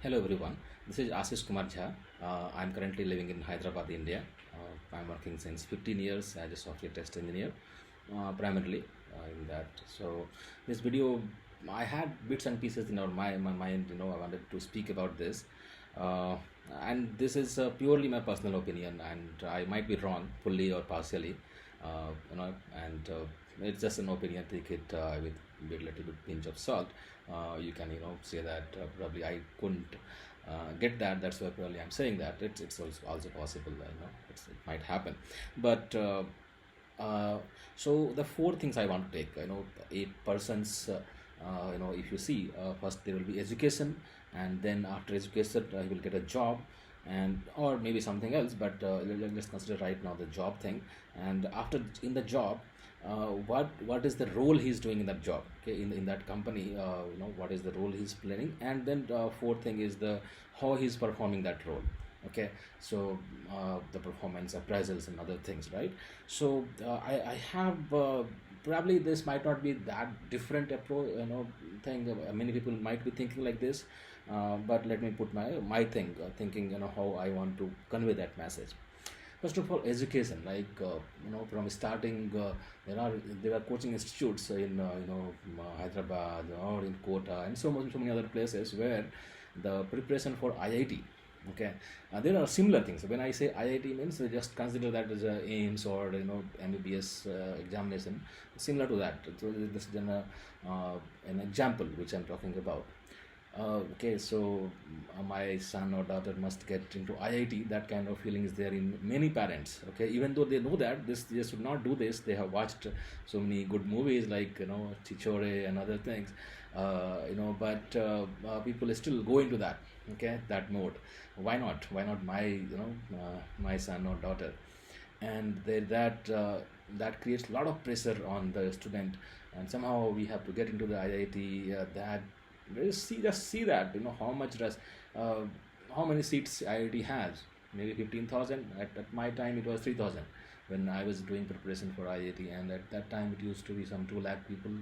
Hello everyone, this is Ashish Kumar Jha. I'm currently living in Hyderabad, India. I'm working since 15 years as a software test engineer, primarily in that. So this video, I had bits and pieces in my mind. I wanted to speak about this, uh, and this is purely my personal opinion, and I might be wrong fully or partially, and it's just an opinion. Take it with a little bit pinch of salt. You can say that probably I couldn't get that. That's why probably I'm saying that it's also possible. It might happen, but. Uh, so the four things I want to take, a person's, if you see, first there will be education, and then after education, he will get a job, and or maybe something else. But let's consider right now the job thing, and after in the job, what is the role he's doing in that job? Okay, in that company, what is the role he's playing, and then fourth thing is the how he's performing that role. Okay, so the performance appraisals and other things, right? So I have probably this might not be that different approach, thing. Many people might be thinking like this, but let me put my thing, thinking, how I want to convey that message. First of all, education, like from starting, there are coaching institutes in Hyderabad or in Kota and so many other places where the preparation for IIT. Okay, there are similar things. When I say IIT means, just consider that as a AIMS or MBBS examination, similar to that. So this is an example which I'm talking about. Okay, so my son or daughter must get into IIT. That kind of feeling is there in many parents. Okay, even though they know that this they should not do this, they have watched so many good movies like Chichore and other things. But people still go into that. Okay, that mode. Why not? Why not my son or daughter? And that creates a lot of pressure on the student, and somehow we have to get into the IIT. That just see that how much does uh, how many seats IIT has. Maybe 15,000. At my time it was 3,000 when I was doing preparation for IIT, and at that time it used to be some 2 lakh people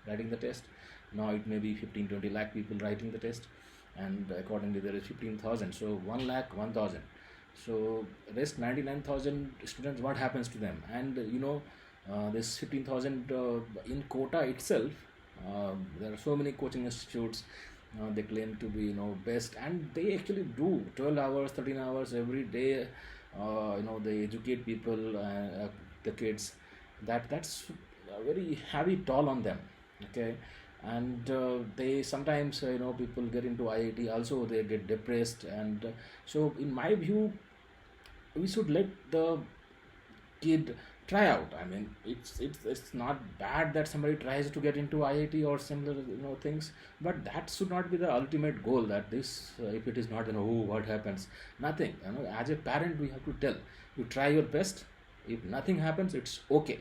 writing the test. Now it may be 15-20 lakh people writing the test, and accordingly there is 15,000. So 1 lakh 1,000. So rest 99,000 students, what happens to them? And this 15,000 in Kota itself, there are so many coaching institutes. They claim to be best, and they actually do 12 hours 13 hours every day. They educate people, the kids. That's a very heavy toll on them. Okay, and they sometimes, people get into IIT also, they get depressed. And so in my view, we should let the kid try out. I mean, it's not bad that somebody tries to get into IIT or similar things, but that should not be the ultimate goal. That this if it is not, oh, what happens? Nothing. As a parent, we have to tell you, try your best. If nothing happens, it's okay.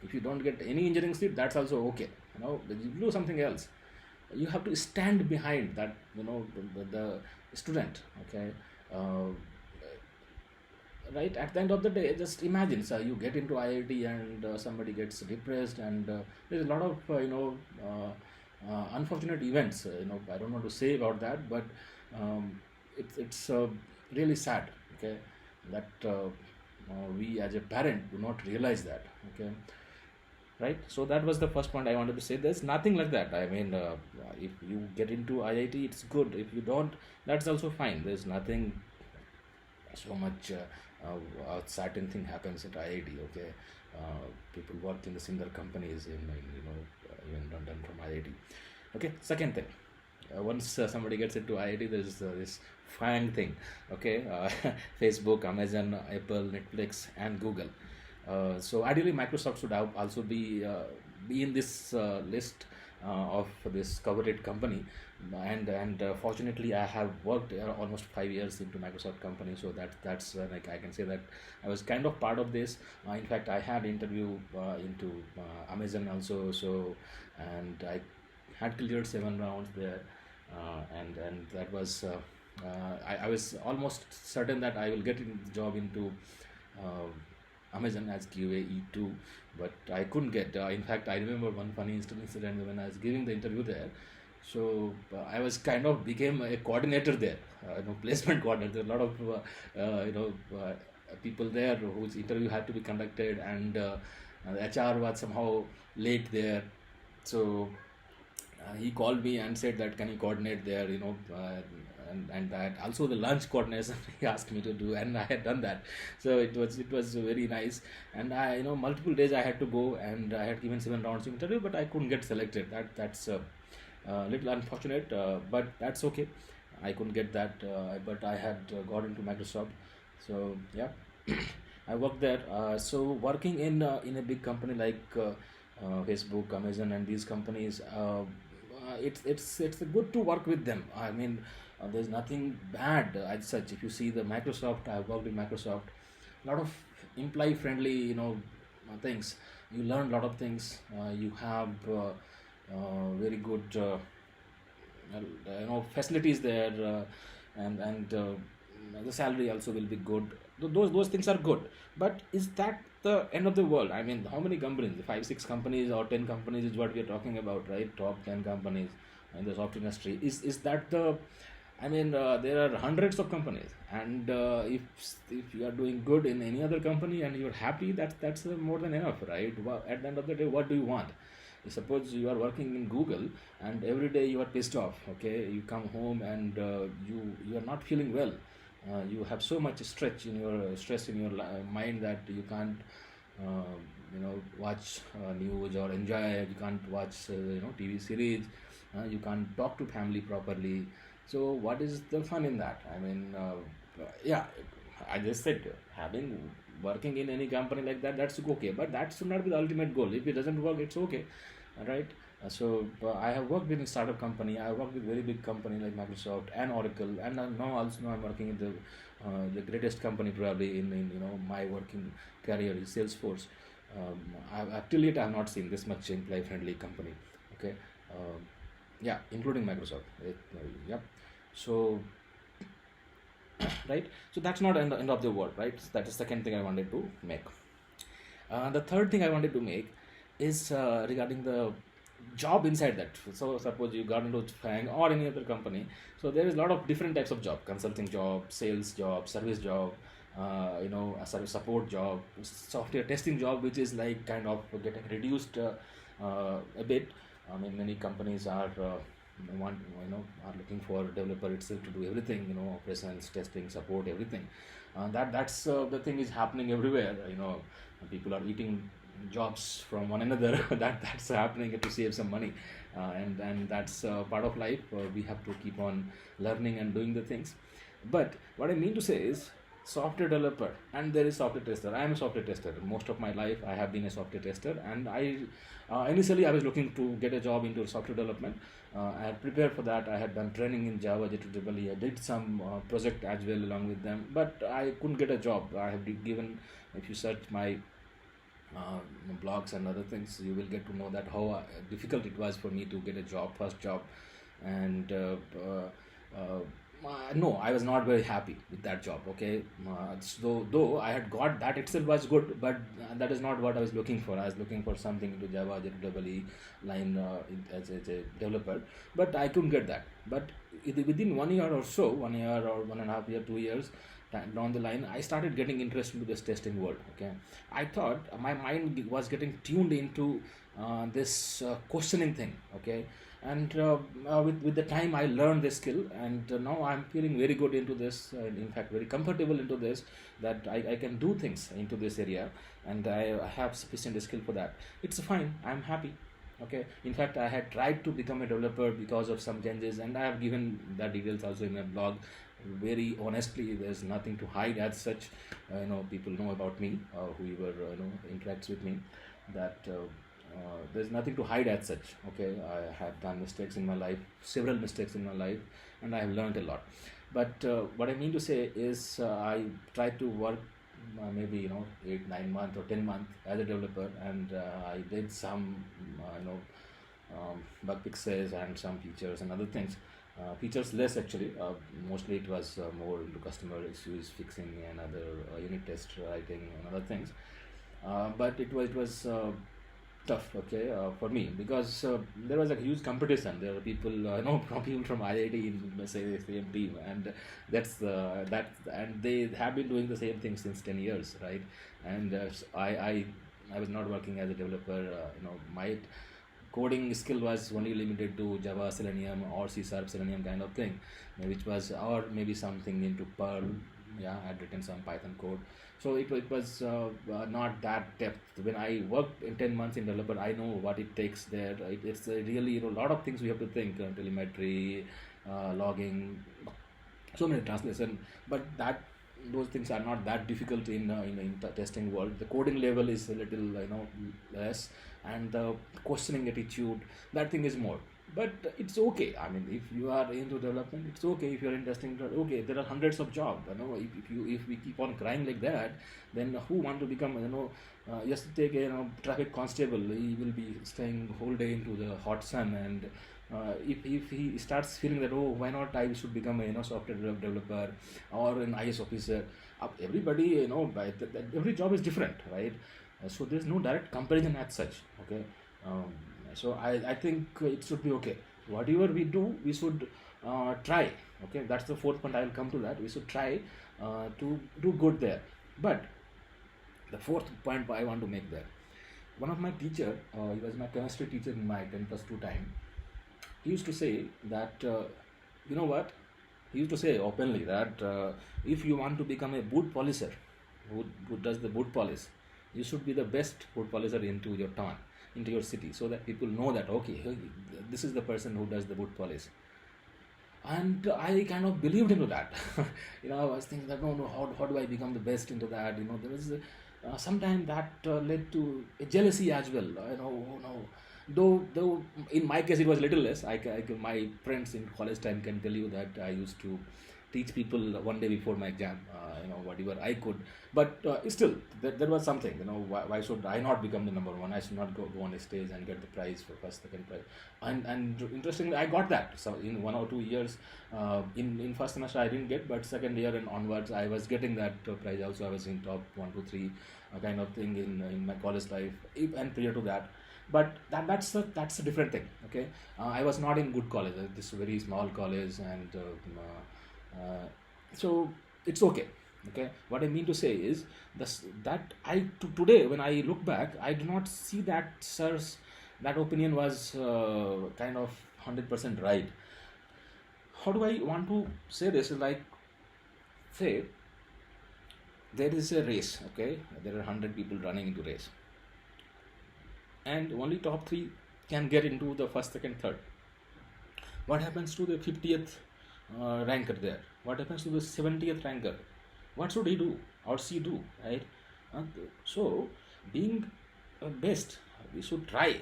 If you don't get any engineering seat, that's also okay. You do something else. You have to stand behind that, the student. Okay, uh, right, at the end of the day, just imagine, so you get into IIT, and somebody gets depressed, and there's a lot of unfortunate events. I don't want to say about that, but it's really sad. Okay, that we as a parent do not realize that. Okay, right. So that was the first point I wanted to say. There's nothing like that. I mean, if you get into IIT, it's good. If you don't, that's also fine. There's nothing so much. A certain thing happens at IIT. Okay, people work in the similar companies in even London from IIT. Okay, second thing, once somebody gets into IIT, there's this FANG thing. Okay, Facebook, Amazon, Apple, Netflix, and Google. So ideally, Microsoft should have also be in this list of this coveted company. And fortunately, I have worked almost 5 years into Microsoft company, so that's like I can say that I was kind of part of this. In fact, I had interview into Amazon also. So, and I had cleared 7 rounds there, and that was. I was almost certain that I will get in the job into uh, Amazon as QA E2, but I couldn't get. In fact, I remember one funny incident when I was giving the interview there. So I was kind of became a coordinator there, placement coordinator. A lot of people there whose interview had to be conducted, and the HR was somehow late there. So he called me and said that can you coordinate there, and that also the lunch coordination he asked me to do, and I had done that. So it was very nice. And I, multiple days I had to go, and I had given 7 rounds of interview, but I couldn't get selected. That's little unfortunate, but that's okay. I couldn't get that, but I had got into Microsoft. So yeah, I worked there. So working in a big company like Facebook, Amazon, and these companies, it's good to work with them. I mean, there's nothing bad as such. If you see the Microsoft, I worked in Microsoft. A lot of employee friendly, things. You learn a lot of things. You have very good facilities there, and the salary also will be good. Those things are good, but is that the end of the world? I mean, how many companies? 5 6 companies or 10 companies is what we are talking about, right? Top 10 companies in the software industry. Is that the, I mean, there are hundreds of companies, and if you are doing good in any other company and you're happy, that's more than enough, right? At the end of the day, what do you want? Suppose you are working in Google, and every day you are pissed off. Okay, you come home, and you are not feeling well. You have so much stress in your mind that you can't watch news or enjoy. You can't watch TV series. You can't talk to family properly. So what is the fun in that? I mean, yeah, I just said, having working in any company like that, that's okay, but that should not be the ultimate goal. If it doesn't work, it's okay, right? So I have worked in a startup company. I worked with very big company like Microsoft and Oracle, and now I'm working in the greatest company probably in my working career is Salesforce. Till yet I have not seen this much employee friendly company. Okay, yeah, including Microsoft. Yeah. So right. So that's not end of the world, right? That is the second thing I wanted to make. The third thing I wanted to make is regarding the job inside that. So suppose you got into Fang or any other company. So there is a lot of different types of job: consulting job, sales job, service job, a service support job, software testing job, which is like kind of getting reduced a bit. I mean, many companies are looking for developer itself to do everything, operations, testing, support, everything. That's the thing is happening everywhere. People are eating jobs from one another. That's happening to save some money, and that's part of life. We have to keep on learning and doing the things. But what I mean to say is, software developer and there is software tester. I am a software tester. Most of my life I have been a software tester, and I initially I was looking to get a job into software development. I had prepared for that. I had done training in Java, JEE. I did some project as well along with them, but I couldn't get a job. I have given, if you search my uh, blogs and other things, you will get to know that how difficult it was for me to get a job, first job. And no, I was not very happy with that job. Okay, so though I had got that itself was good, but that is not what I was looking for. I was looking for something into Java, JEE line as a developer, but I couldn't get that. But within 1 year or so, 1 year or 1.5 year, 2 years down the line, I started getting interested into this testing world. Okay, I thought my mind was getting tuned into this questioning thing. Okay, and with the time I learned this skill, and now I'm feeling very good into this, in fact very comfortable into this, that I can do things into this area, and I have sufficient skill for that. It's fine, I'm happy. Okay, in fact I had tried to become a developer because of some changes, and I have given the details also in my blog. Very honestly, there's nothing to hide as such. People know about me, whoever interacts with me, that there's nothing to hide as such. Okay, I have done mistakes in my life, several mistakes in my life, and I have learned a lot. But what I mean to say is, I tried to work maybe 8 9 months or 10 months as a developer, and I did some bug fixes and some features and other things. Features less actually. Mostly it was more into customer issues fixing and other unit test writing and other things. But it was tough, okay, for me, because there was a huge competition. There were people, from people from IIT in say the same team, and and they have been doing the same thing since 10 years, right? And I was not working as a developer. My coding skill was only limited to Java, Selenium, or C Sharp, Selenium kind of thing, which was, or maybe something into Perl. Yeah, I had written some Python code. So it was not that depth. When I worked in 10 months in developer, I know what it takes there. It's really, a lot of things we have to think, telemetry, logging, so many translation, but those things are not that difficult in the testing world. The coding level is a little, less, and the questioning attitude, that thing is more. But it's okay. I mean, if you are into development, it's okay. If you're in testing, okay, there are hundreds of jobs. If we keep on crying like that, then who want to become, just take a, traffic constable. He will be staying whole day into the hot sun, and if he starts feeling that, oh, why not I should become a, software developer or an IS officer. Everybody, every job is different, right? So there's no direct comparison as such, okay. So I think it should be okay. Whatever we do, we should try. Okay, that's the fourth point. I'll come to that. We should try to do good there. But the fourth point I want to make there. One of my teacher, he was my chemistry teacher in my 10+2 time. He used to say that, you know what? He used to say openly that if you want to become a boot polisher, who does the boot polish, you should be the best boot polisher into your town, into your city, so that people know that, okay, this is the person who does the boot polish. And I kind of believed into that. I was thinking that, no, how do I become the best into that? There was sometimes that led to a jealousy as well. No, though in my case it was little less. My friends in college time can tell you that I used to teach people one day before my exam, whatever I could. But still, there was something, why should I not become the number one? I should not go on a stage and get the prize for first, second prize. And interestingly, I got that. So in 1 or 2 years, in first semester I didn't get, but second year and onwards, I was getting that prize also. I was in top 1, 2, 3 kind of thing in my college life, and prior to that. But that's a different thing, okay. I was not in good college, this very small college, and so it's okay. Okay, what I mean to say is that today when I look back, I do not see that that opinion was kind of 100% right. How do I want to say this? Like, say there is a race, okay, there are 100 people running into race, and only top 3 can get into the first, second, third. What happens to the 50th ranker there? What happens to the 70th ranker? What should he do or she do, right? So being best, we should try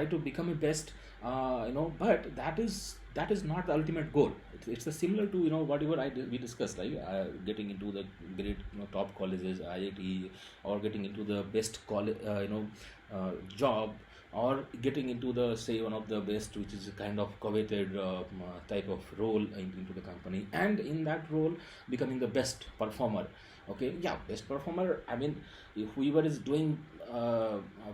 to become a best, but that is not the ultimate goal. It's the similar to, whatever we discussed, right? Getting into the great, top colleges, IIT, or getting into the best college, job, or getting into the, say, one of the best, which is a kind of coveted type of role into the company, and in that role becoming the best performer. Okay, yeah, best performer, I mean, if whoever is doing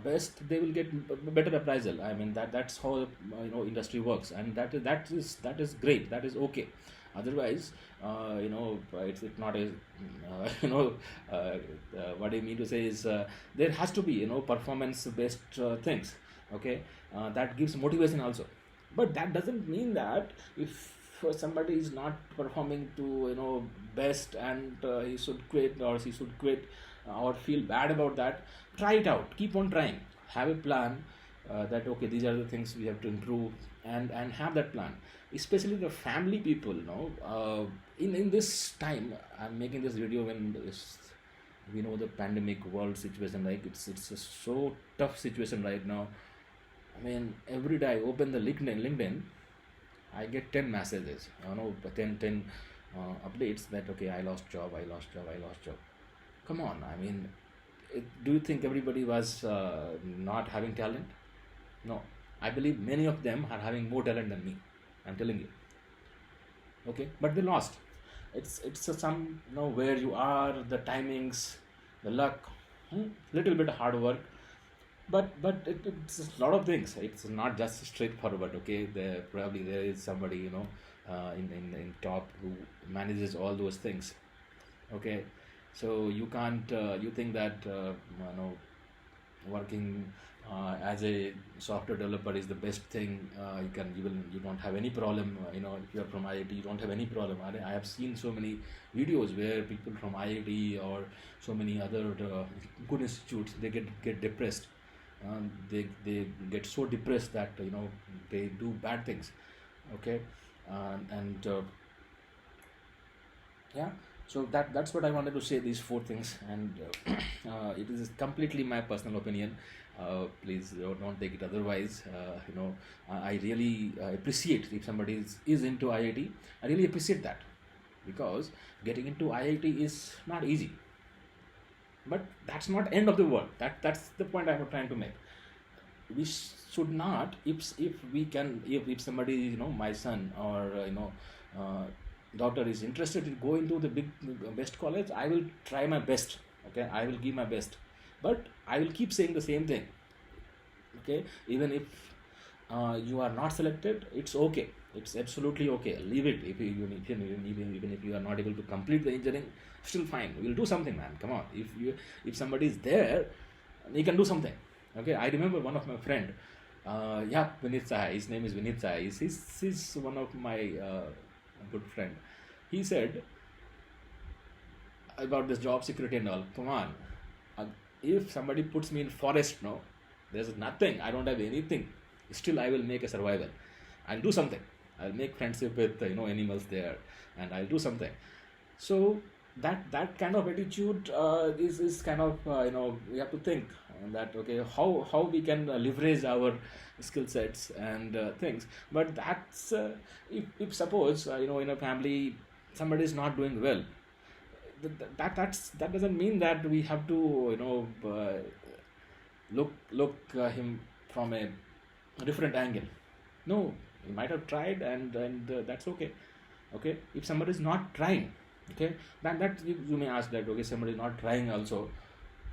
best, they will get better appraisal. I mean, that's how industry works, and that is great, that is okay. Otherwise, it's not a what I mean to say is, there has to be, performance based things, okay. That gives motivation also. But that doesn't mean that if somebody is not performing to, best, and he should quit or she should quit, or feel bad about that. Try it out, keep on trying, have a plan, that, okay, these are the things we have to improve, and have that plan. Especially the family people, in this time I'm making this video when we know the pandemic world situation, like it's a so tough situation right now. I mean, every day I open the LinkedIn, I get 10 messages, 10 updates that, okay, I lost job. Come on, I mean, do you think everybody was not having talent? No, I believe many of them are having more talent than me. I'm telling you. Okay, but they lost. It's some, where you are, the timings, the luck, little bit of hard work. It's a lot of things. It's not just straightforward. Okay, there is somebody, in top who manages all those things. Okay, so you can't you think that working as a software developer is the best thing. You don't have any problem. If you are from IIT, you don't have any problem. I have seen so many videos where people from IIT or so many other good institutes, they get depressed. They get so depressed that they do bad things. Okay, and yeah, so that's what I wanted to say, these four things. And it is completely my personal opinion. Please don't take it otherwise. I really appreciate if somebody is into IIT. I really appreciate that, because getting into IIT is not easy, but that's not end of the world. That's the point I'm trying to make. We should not, if we can, if somebody, my son or uh, daughter is interested in going to the best college, I will try my best. Okay, I will give my best, but I will keep saying the same thing. Okay, even if you are not selected, it's okay, it's absolutely okay, leave it. Even if you are not able to complete the engineering, still fine, we'll do something, man. Come on, if somebody is there, he can do something. Okay, I remember one of my friend, Vinit Sai, his name is Vinit Sai. He's one of my good friend. He said about this job security and all. Come on, uh, if somebody puts me in forest, no, there's nothing. I don't have anything. Still, I will make a survival. I'll do something. I'll make friendship with animals there, and I'll do something. So that kind of attitude is kind of we have to think that, okay, how we can leverage our skill sets and things. But that's if suppose in a family somebody is not doing well, that doesn't mean that we have to look him from a different angle. No, he might have tried, and that's okay. Okay, if somebody is not trying, okay, then that you may ask that, okay, somebody is not trying also.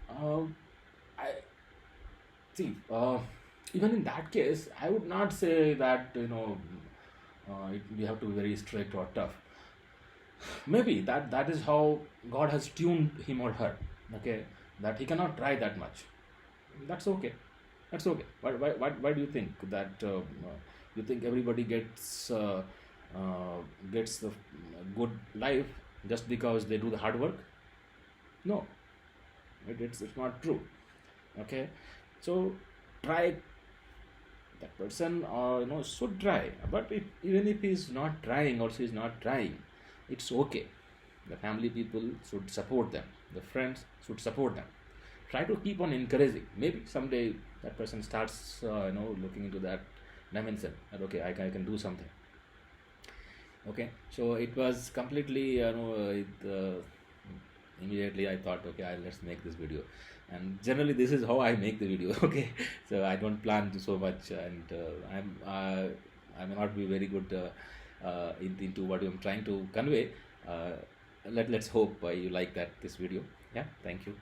uh, I see, even in that case, I would not say that we have to be very strict or tough. Maybe that is how God has tuned him or her. Okay, that he cannot try that much. That's okay. That's okay. Why do you think that you think everybody gets the good life just because they do the hard work? No, it's not true. Okay, so try. That person should try. But even if he's not trying or she's not trying, it's okay. The family people should support them. The friends should support them. Try to keep on encouraging. Maybe someday that person starts looking into that dimension, that okay, I can do something. Okay, so it was completely immediately I thought, okay, let's make this video. And generally this is how I make the video. Okay, so I don't plan to so much, and I may not be very good into what I'm trying to convey. Let's hope you like this video. Yeah, thank you.